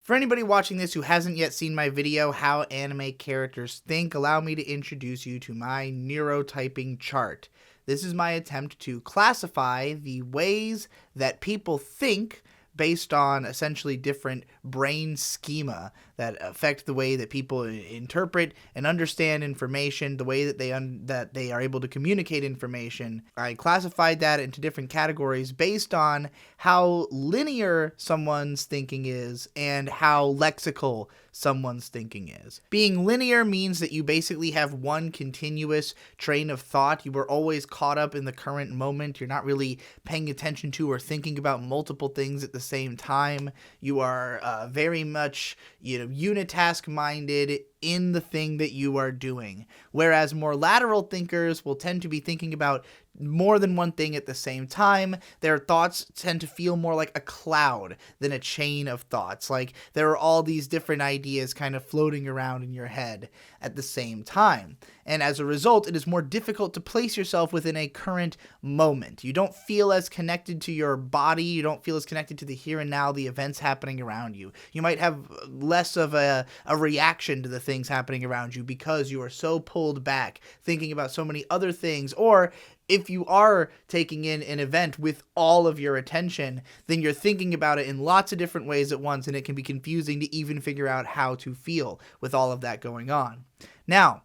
For anybody watching this who hasn't yet seen my video, How Anime Characters Think, allow me to introduce you to my neurotyping chart. This is my attempt to classify the ways that people think based on essentially different brain schema that affect the way that people interpret and understand information, the way that they are able to communicate information. I classified that into different categories based on how linear someone's thinking is and how lexical someone's thinking is. Being linear means that you basically have one continuous train of thought. You are always caught up in the current moment. You're not really paying attention to or thinking about multiple things at the same time. You are very much, unitask minded in the thing that you are doing. Whereas more lateral thinkers will tend to be thinking about more than one thing at the same time. Their thoughts tend to feel more like a cloud than a chain of thoughts. Like there are all these different ideas kind of floating around in your head at the same time. And as a result, it is more difficult to place yourself within a current moment. You don't feel as connected to your body. You don't feel as connected to the here and now, the events happening around you. You might have less of a reaction to the things happening around you because you are so pulled back, thinking about so many other things. Or if you are taking in an event with all of your attention, then you're thinking about it in lots of different ways at once, and it can be confusing to even figure out how to feel with all of that going on. Now,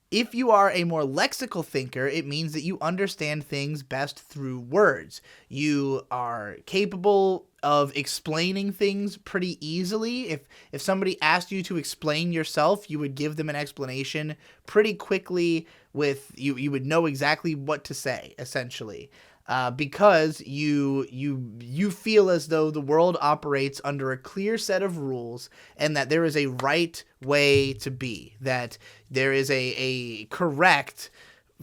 if you are a more lexical thinker, it means that you understand things best through words. You are capable of explaining things pretty easily. If somebody asked you to explain yourself, you would give them an explanation pretty quickly. You would know exactly what to say, essentially. Because you feel as though the world operates under a clear set of rules and that there is a right way to be, that there is a correct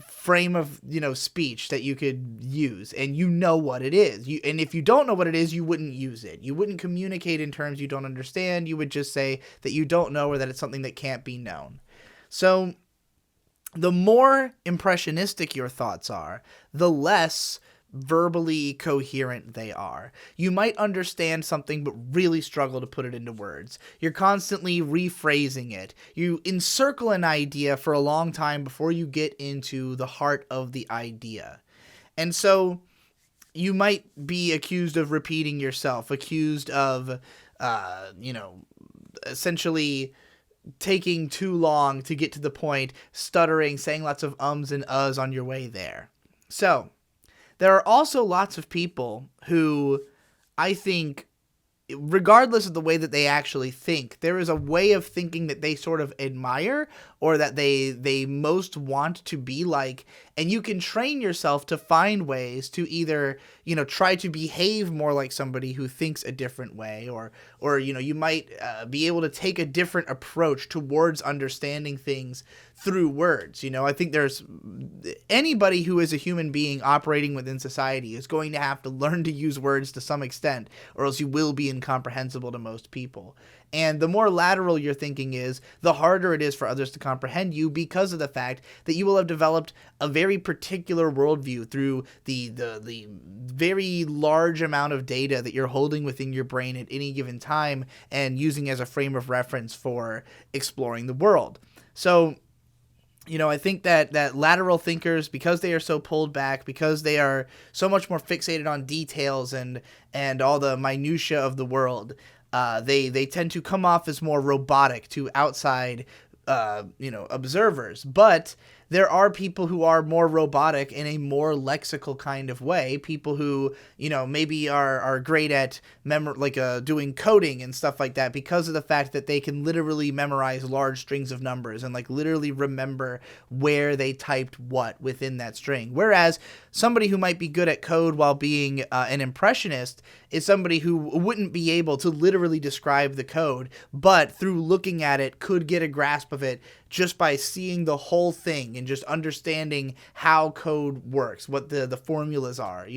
frame of speech that you could use, and you know what it is. And if you don't know what it is, you wouldn't use it. You wouldn't communicate in terms you don't understand. You would just say that you don't know, or that it's something that can't be known. So the more impressionistic your thoughts are, the less verbally coherent they are. You might understand something but really struggle to put it into words. You're constantly rephrasing it. You encircle an idea for a long time before you get into the heart of the idea. And so you might be accused of repeating yourself, accused of, essentially taking too long to get to the point, stuttering, saying lots of ums and uhs on your way there. So there are also lots of people who, I think, regardless of the way that they actually think, there is a way of thinking that they sort of admire, or that they most want to be like, and you can train yourself to find ways to either, try to behave more like somebody who thinks a different way, or you might be able to take a different approach towards understanding things through words. I think there's anybody who is a human being operating within society is going to have to learn to use words to some extent, or else you will be incomprehensible to most people. And the more lateral your thinking is, the harder it is for others to comprehend you, because of the fact that you will have developed a very particular worldview through the very large amount of data that you're holding within your brain at any given time and using as a frame of reference for exploring the world. So I think that lateral thinkers, because they are so pulled back, because they are so much more fixated on details and all the minutia of the world, they tend to come off as more robotic to outside, observers. But there are people who are more robotic in a more lexical kind of way. People who, maybe are great at doing coding and stuff like that, because of the fact that they can literally memorize large strings of numbers and literally remember where they typed what within that string. Whereas somebody who might be good at code while being an impressionist is somebody who wouldn't be able to literally describe the code, but through looking at it could get a grasp of it just by seeing the whole thing and just understanding how code works, what the formulas are,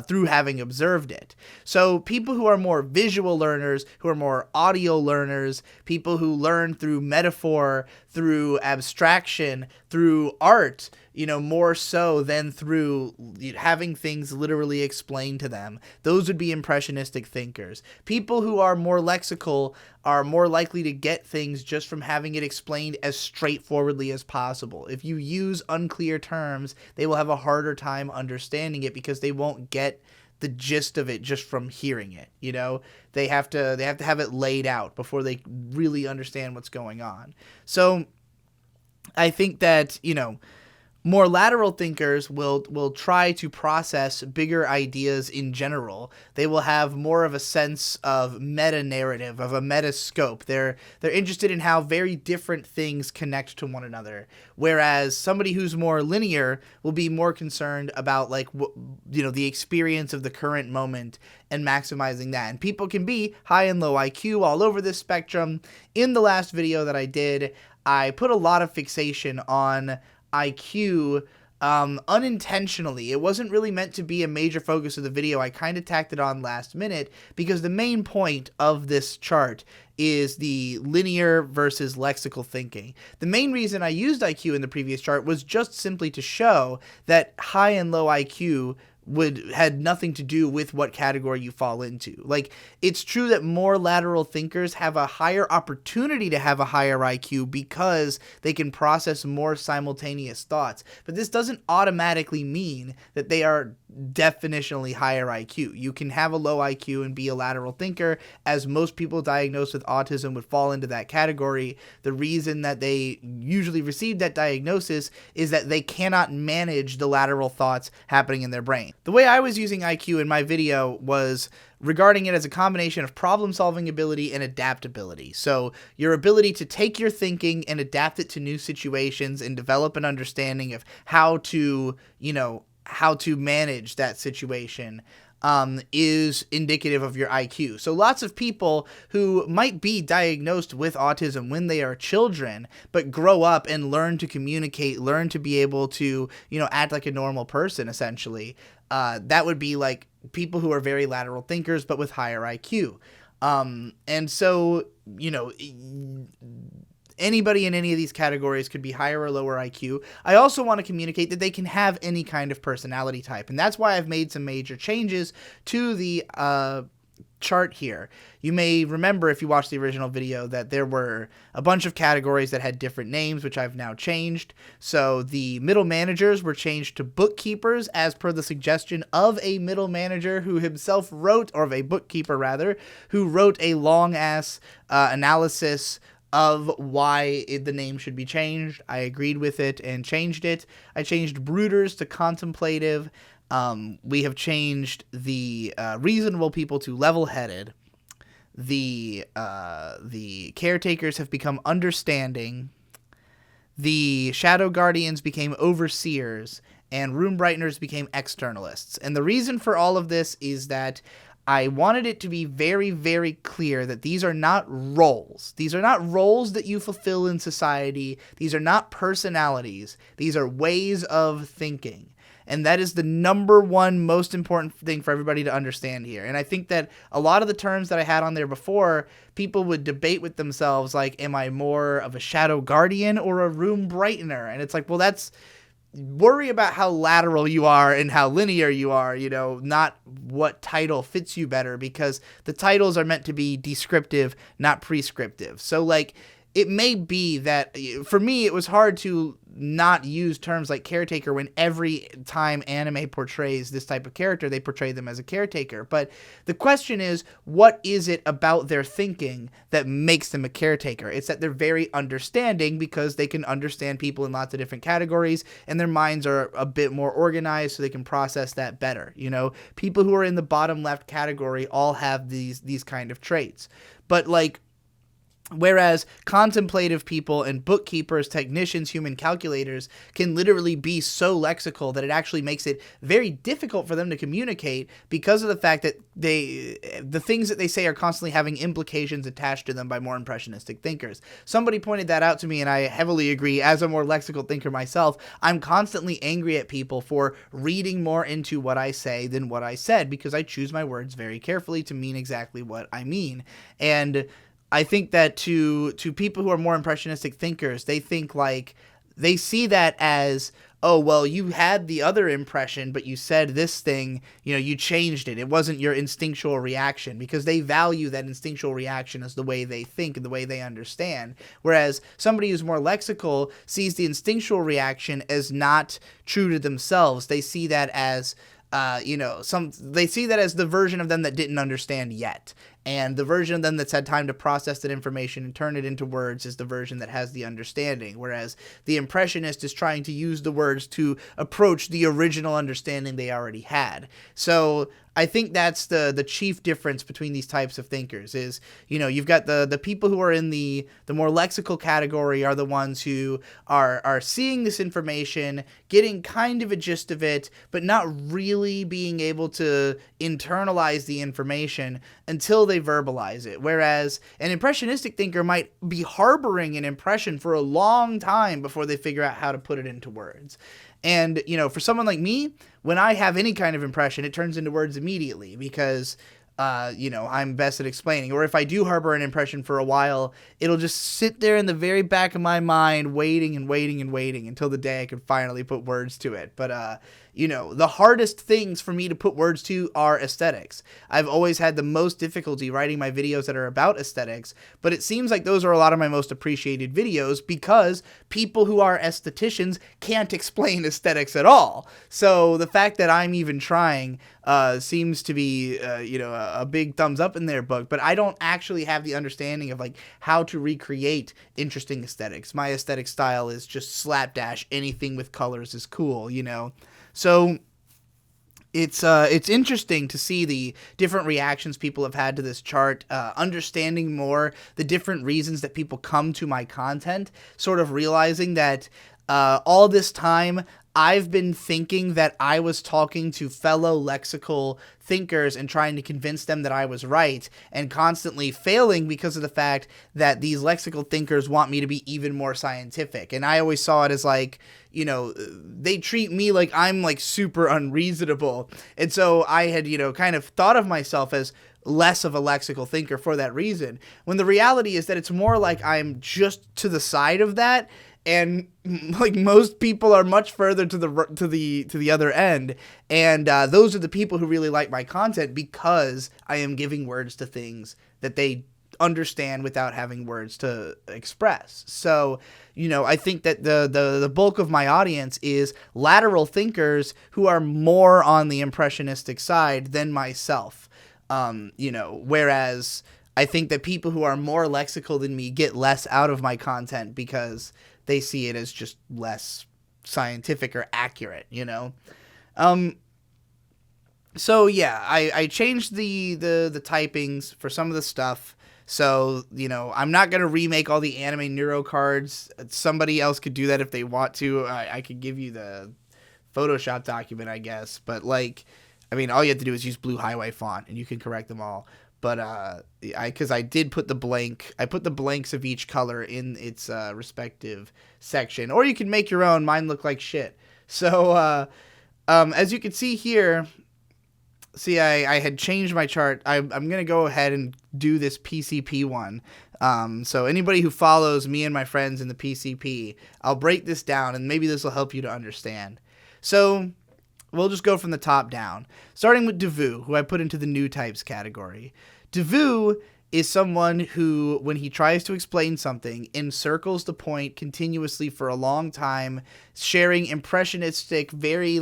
through having observed it. So people who are more visual learners, who are more audio learners, people who learn through metaphor, through abstraction, through art, more so than through having things literally explained to them. Those would be impressionistic thinkers. People who are more lexical are more likely to get things just from having it explained as straightforwardly as possible. If you use unclear terms, they will have a harder time understanding it because they won't get the gist of it just from hearing it. They have to have it laid out before they really understand what's going on. So I think that, more lateral thinkers will try to process bigger ideas in general. They will have more of a sense of meta-narrative, of a meta-scope. They're interested in how very different things connect to one another. Whereas somebody who's more linear will be more concerned about the experience of the current moment and maximizing that. And people can be high and low IQ all over this spectrum. In the last video that I did, I put a lot of fixation on IQ unintentionally. It wasn't really meant to be a major focus of the video. I kind of tacked it on last minute because the main point of this chart is the linear versus lexical thinking. The main reason I used IQ in the previous chart was just simply to show that high and low IQ had nothing to do with what category you fall into. It's true that more lateral thinkers have a higher opportunity to have a higher IQ because they can process more simultaneous thoughts. But this doesn't automatically mean that they are definitionally higher IQ. You can have a low IQ and be a lateral thinker, as most people diagnosed with autism would fall into that category. The reason that they usually receive that diagnosis is that they cannot manage the lateral thoughts happening in their brain. The way I was using IQ in my video was regarding it as a combination of problem-solving ability and adaptability. So your ability to take your thinking and adapt it to new situations and develop an understanding of how to manage that situation is indicative of your IQ. So lots of people who might be diagnosed with autism when they are children, but grow up and learn to communicate, learn to be able to, act like a normal person, essentially. That would be like people who are very lateral thinkers, but with higher IQ. And so, anybody in any of these categories could be higher or lower IQ. I also want to communicate that they can have any kind of personality type. And that's why I've made some major changes to the chart here. You may remember, if you watched the original video, that there were a bunch of categories that had different names, which I've now changed. So the middle managers were changed to bookkeepers, as per the suggestion of a middle manager who himself wrote, or of a bookkeeper rather, who wrote a long-ass analysis of why the name should be changed. I agreed with it and changed it. I changed brooders to contemplative. We have changed the reasonable people to level-headed. The caretakers have become understanding. The shadow guardians became overseers, and room brighteners became externalists. And the reason for all of this is that I wanted it to be very, very clear that these are not roles. These are not roles that you fulfill in society. These are not personalities. These are ways of thinking. And that is the number one most important thing for everybody to understand here. And I think that a lot of the terms that I had on there before, people would debate with themselves, like, am I more of a shadow guardian or a room brightener? And it's like, well, worry about how lateral you are and how linear you are, not what title fits you better, because the titles are meant to be descriptive, not prescriptive. So, it may be that, for me, it was hard to not use terms like caretaker when every time anime portrays this type of character, they portray them as a caretaker. But the question is, what is it about their thinking that makes them a caretaker? It's that they're very understanding because they can understand people in lots of different categories, and their minds are a bit more organized so they can process that better. People who are in the bottom left category all have these kind of traits. But whereas contemplative people and bookkeepers, technicians, human calculators can literally be so lexical that it actually makes it very difficult for them to communicate because of the fact that the things that they say are constantly having implications attached to them by more impressionistic thinkers. Somebody pointed that out to me, and I heavily agree. As a more lexical thinker myself, I'm constantly angry at people for reading more into what I say than what I said, because I choose my words very carefully to mean exactly what I mean. And I think that to people who are more impressionistic thinkers, they think they see that as, oh, well, you had the other impression, but you said this thing, you changed it. It wasn't your instinctual reaction, because they value that instinctual reaction as the way they think and the way they understand. Whereas somebody who's more lexical sees the instinctual reaction as not true to themselves. They see that as they see that as the version of them that didn't understand yet. And the version of them that's had time to process that information and turn it into words is the version that has the understanding. Whereas the impressionist is trying to use the words to approach the original understanding they already had. So I think that's the chief difference between these types of thinkers is, you've got the people who are in the more lexical category are the ones who are seeing this information, getting kind of a gist of it, but not really being able to internalize the information until they verbalize it. Whereas an impressionistic thinker might be harboring an impression for a long time before they figure out how to put it into words. And, for someone like me, when I have any kind of impression, it turns into words immediately because, I'm best at explaining. Or if I do harbor an impression for a while, it'll just sit there in the very back of my mind, waiting and waiting and waiting until the day I can finally put words to it. But, the hardest things for me to put words to are aesthetics. I've always had the most difficulty writing my videos that are about aesthetics, but it seems like those are a lot of my most appreciated videos because people who are aestheticians can't explain aesthetics at all. So the fact that I'm even trying seems to be, a big thumbs up in their book, but I don't actually have the understanding of how to recreate interesting aesthetics. My aesthetic style is just slapdash. Anything with colors is cool, So it's interesting to see the different reactions people have had to this chart, understanding more the different reasons that people come to my content, sort of realizing that all this time I've been thinking that I was talking to fellow lexical thinkers and trying to convince them that I was right, and constantly failing because of the fact that these lexical thinkers want me to be even more scientific. And I always saw it as they treat me like I'm super unreasonable. And so I had, kind of thought of myself as less of a lexical thinker for that reason, when the reality is that it's more like I'm just to the side of that. And most people are much further to the other end, and those are the people who really like my content because I am giving words to things that they understand without having words to express. So, I think that the bulk of my audience is lateral thinkers who are more on the impressionistic side than myself. Whereas I think that people who are more lexical than me get less out of my content because they see it as just less scientific or accurate, So yeah, I changed the typings for some of the stuff. So, I'm not going to remake all the anime neuro cards. Somebody else could do that if they want to. I could give you the Photoshop document, I guess. But all you have to do is use blue highway font and you can correct them all. But because I did put the blanks of each color in its respective section, or you can make your own. Mine look like shit. So as you can see here, I had changed my chart. I'm gonna go ahead and do this PCP one. So anybody who follows me and my friends in the PCP, I'll break this down, and maybe this will help you to understand. So we'll just go from the top down, starting with Devu, who I put into the new types category. Devu is someone who, when he tries to explain something, encircles the point continuously for a long time, sharing impressionistic, very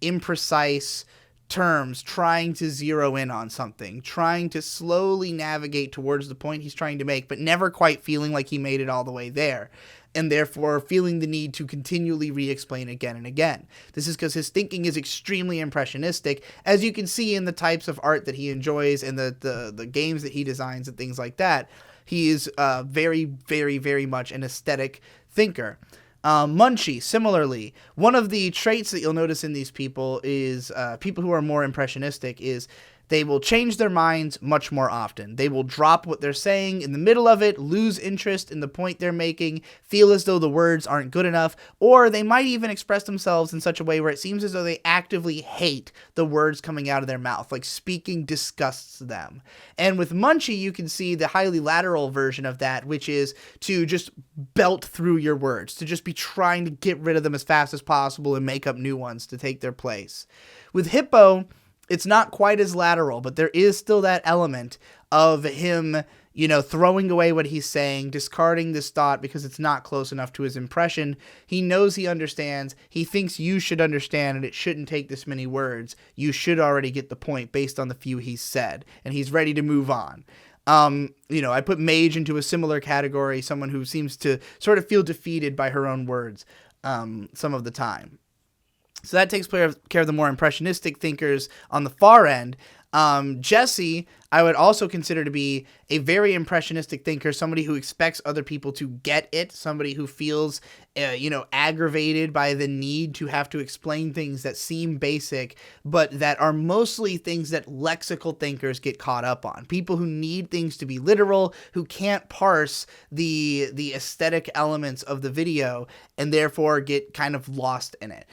imprecise terms, trying to zero in on something, trying to slowly navigate towards the point he's trying to make, but never quite feeling like he made it all the way there, and therefore feeling the need to continually re-explain again and again. This is because his thinking is extremely impressionistic, as you can see in the types of art that he enjoys and the games that he designs and things like that. He is very, very, very much an aesthetic thinker. Munchie, similarly, one of the traits that you'll notice in these people is people who are more impressionistic is they will change their minds much more often. They will drop what they're saying in the middle of it, lose interest in the point they're making, feel as though the words aren't good enough, or they might even express themselves in such a way where it seems as though they actively hate the words coming out of their mouth, like speaking disgusts them. And with Munchie, you can see the highly lateral version of that, which is to just belt through your words, to just be trying to get rid of them as fast as possible and make up new ones to take their place. With Hippo, it's not quite as lateral, but there is still that element of him, throwing away what he's saying, discarding this thought because it's not close enough to his impression. He knows he understands. He thinks you should understand, and it shouldn't take this many words. You should already get the point based on the few he's said, and he's ready to move on. I put Mage into a similar category, someone who seems to sort of feel defeated by her own words some of the time. So that takes care of the more impressionistic thinkers on the far end. Jesse, I would also consider to be a very impressionistic thinker, somebody who expects other people to get it, somebody who feels, aggravated by the need to have to explain things that seem basic, but that are mostly things that lexical thinkers get caught up on. People who need things to be literal, who can't parse the aesthetic elements of the video, and therefore get kind of lost in it,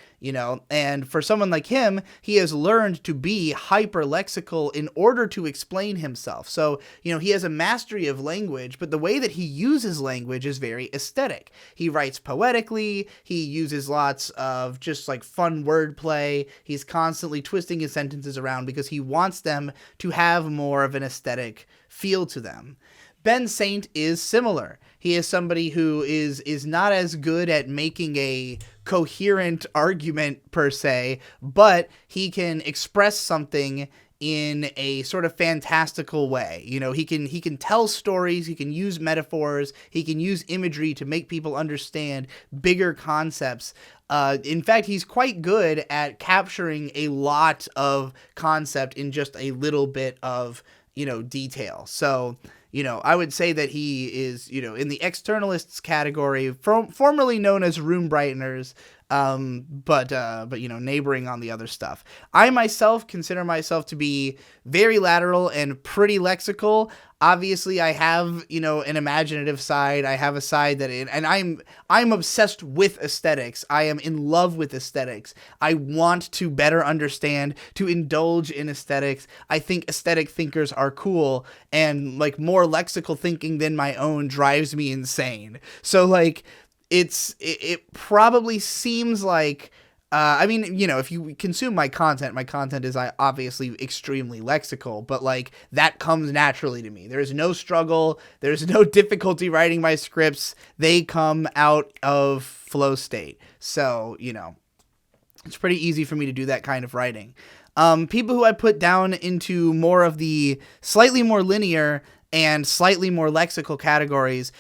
And for someone like him, he has learned to be hyper lexical in order to explain himself. So, he has a mastery of language, but the way that he uses language is very aesthetic. He writes poetically, he uses lots of just like fun wordplay, he's constantly twisting his sentences around because he wants them to have more of an aesthetic feel to them. Ben Saint is similar. He is somebody who is not as good at making a coherent argument per se, but he can express something in a sort of fantastical way. He can tell stories, he can use metaphors, he can use imagery to make people understand bigger concepts. In fact, he's quite good at capturing a lot of concept in just a little bit of, detail. So, I would say that he is, in the externalists category, formerly known as room brighteners, but neighboring on the other stuff. I myself consider myself to be very lateral and pretty lexical. Obviously, I have, an imaginative side. I have a side and I'm obsessed with aesthetics. I am in love with aesthetics. I want to better understand, to indulge in aesthetics. I think aesthetic thinkers are cool, and more lexical thinking than my own drives me insane. So it probably seems like, if you consume my content is obviously extremely lexical, but that comes naturally to me. There's no struggle. There's no difficulty writing my scripts. They come out of flow state. So, it's pretty easy for me to do that kind of writing. People who I put down into more of the slightly more linear and slightly more lexical categories.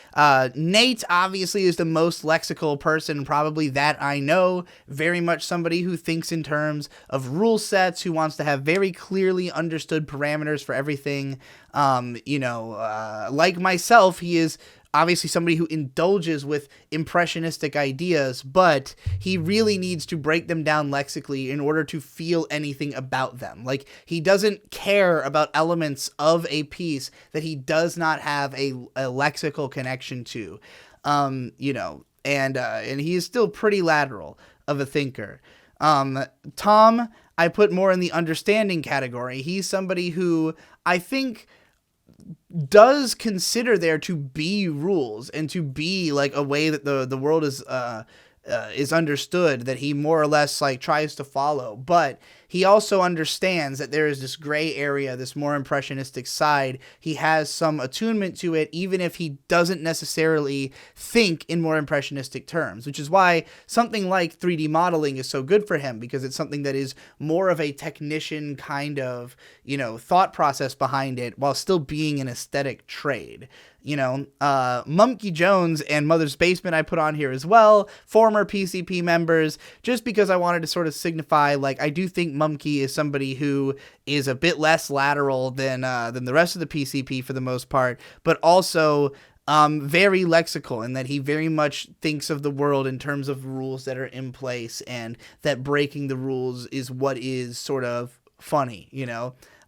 Nate obviously is the most lexical person probably that I know. Very much somebody who thinks in terms of rule sets, who wants to have very clearly understood parameters for everything. Like myself, he is obviously somebody who indulges with impressionistic ideas, but he really needs to break them down lexically in order to feel anything about them. He doesn't care about elements of a piece that he does not have a lexical connection to, and he is still pretty lateral of a thinker. Tom, I put more in the understanding category. He's somebody who I think does consider there to be rules and to be a way that the world is understood, that he more or less tries to follow, but he also understands that there is this gray area, this more impressionistic side. He has some attunement to it, even if he doesn't necessarily think in more impressionistic terms, which is why something like 3D modeling is so good for him, because it's something that is more of a technician kind of, thought process behind it while still being an aesthetic trade. Mumkey Jones and Mother's Basement I put on here as well, former PCP members, just because I wanted to sort of signify, I do think Mumkey is somebody who is a bit less lateral than the rest of the PCP for the most part, but also very lexical, in that he very much thinks of the world in terms of rules that are in place, and that breaking the rules is what is sort of funny,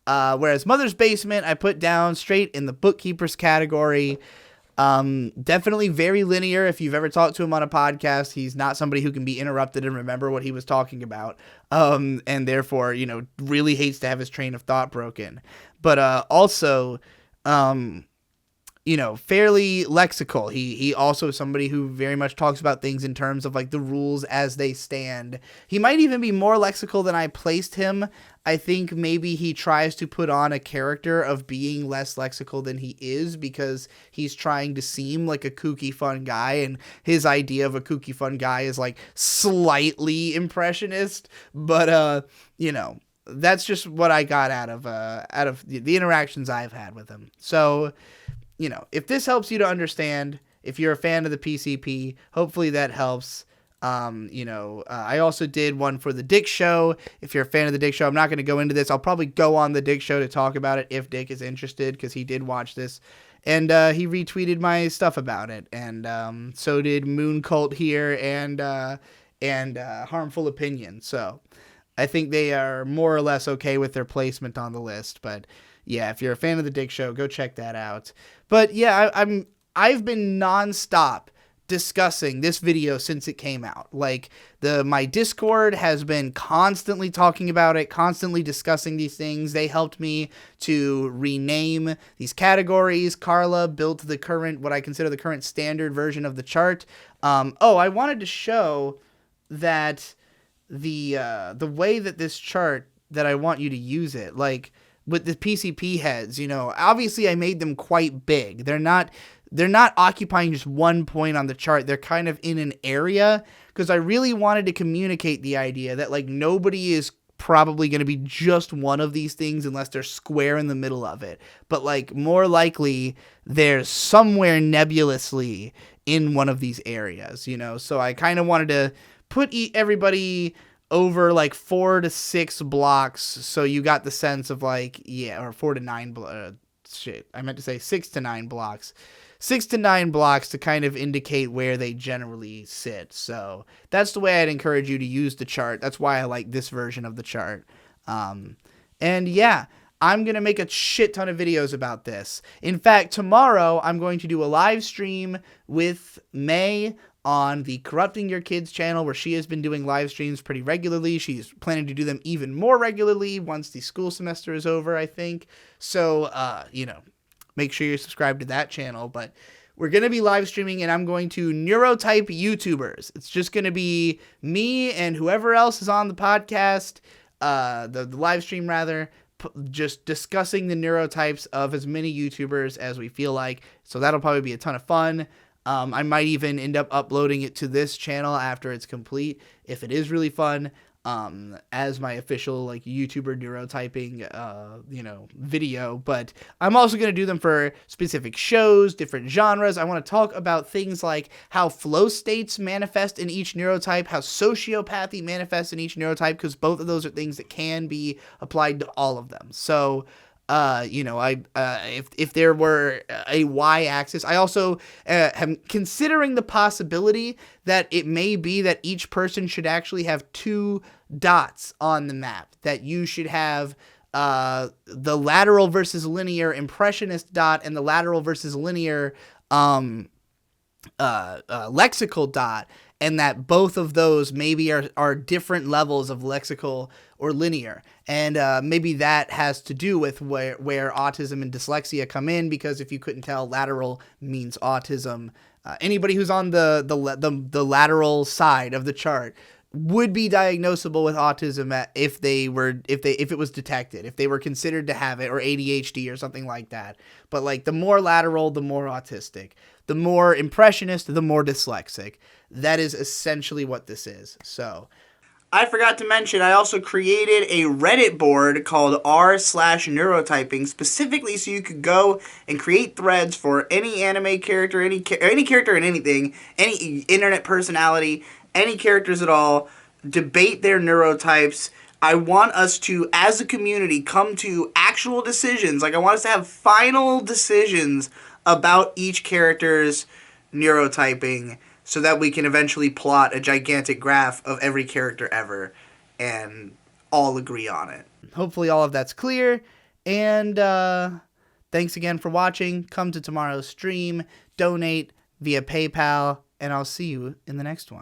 Whereas Mother's Basement, I put down straight in the bookkeeper's category. Definitely very linear. If you've ever talked to him on a podcast, he's not somebody who can be interrupted and remember what he was talking about. And therefore, really hates to have his train of thought broken. But, also, fairly lexical. He also is somebody who very much talks about things in terms of like the rules as they stand. He might even be more lexical than I placed him. I think maybe he tries to put on a character of being less lexical than he is because he's trying to seem like a kooky fun guy, and his idea of a kooky fun guy is like slightly impressionist, but that's just what I got out of the interactions I've had with him. So, if this helps you to understand, if you're a fan of the PCP, hopefully that helps. I also did one for the Dick Show. If you're a fan of the Dick Show, I'm not going to go into this. I'll probably go on the Dick Show to talk about it if Dick is interested, because he did watch this. And he retweeted my stuff about it. And so did Moon Cult here and Harmful Opinion. So I think they are more or less okay with their placement on the list. But yeah, if you're a fan of the Dick Show, go check that out. But yeah, I've been nonstop discussing this video since it came out. Like, my Discord has been constantly talking about it, constantly discussing these things. They helped me to rename these categories. Carla built what I consider the current standard version of the chart. I wanted to show that the way that this chart, that I want you to use it, like with the PCP heads, obviously I made them quite big. They're not occupying just one point on the chart. They're kind of in an area, because I really wanted to communicate the idea that like nobody is probably going to be just one of these things unless they're square in the middle of it. But like more likely they're somewhere nebulously in one of these areas, So I kind of wanted to put everybody over like 4 to 6 blocks, so you got the sense of like, or 4 to 9 I meant to say 6 to 9 blocks. 6 to 9 blocks to kind of indicate where they generally sit. So that's the way I'd encourage you to use the chart. That's why I like this version of the chart. And yeah, I'm going to make a shit ton of videos about this. In fact, tomorrow I'm going to do a live stream with May on the Corrupting Your Kids channel, where she has been doing live streams pretty regularly. She's planning to do them even more regularly once the school semester is over, I think. So, make sure you're subscribed to that channel. But we're going to be live streaming, and I'm going to neurotype YouTubers. It's just going to be me and whoever else is on the podcast, the live stream rather, just discussing the neurotypes of as many YouTubers as we feel like. So that'll probably be a ton of fun. I might even end up uploading it to this channel after it's complete, if it is really fun, as my official like YouTuber neurotyping, video. But I'm also going to do them for specific shows, different genres. I want to talk about things like how flow states manifest in each neurotype, how sociopathy manifests in each neurotype, because both of those are things that can be applied to all of them. So, if there were a y-axis, I also am considering the possibility that it may be that each person should actually have 2 dots on the map, that you should have the lateral versus linear impressionist dot and the lateral versus linear lexical dot, and that both of those maybe are different levels of lexical or linear. And maybe that has to do with where autism and dyslexia come in, because if you couldn't tell, lateral means autism. Anybody who's on the lateral side of the chart would be diagnosable with autism if it was detected, if they were considered to have it, or ADHD or something like that. But like, the more lateral, the more autistic. The more impressionist, the more dyslexic. That is essentially what this is. So, I forgot to mention, I also created a Reddit board called r/neurotyping, specifically so you could go and create threads for any anime character, any character in anything, any internet personality, any characters at all, debate their neurotypes. I want us to, as a community, come to actual decisions. Like, I want us to have final decisions about each character's neurotyping, so that we can eventually plot a gigantic graph of every character ever and all agree on it. Hopefully all of that's clear. And thanks again for watching. Come to tomorrow's stream, donate via PayPal, and I'll see you in the next one.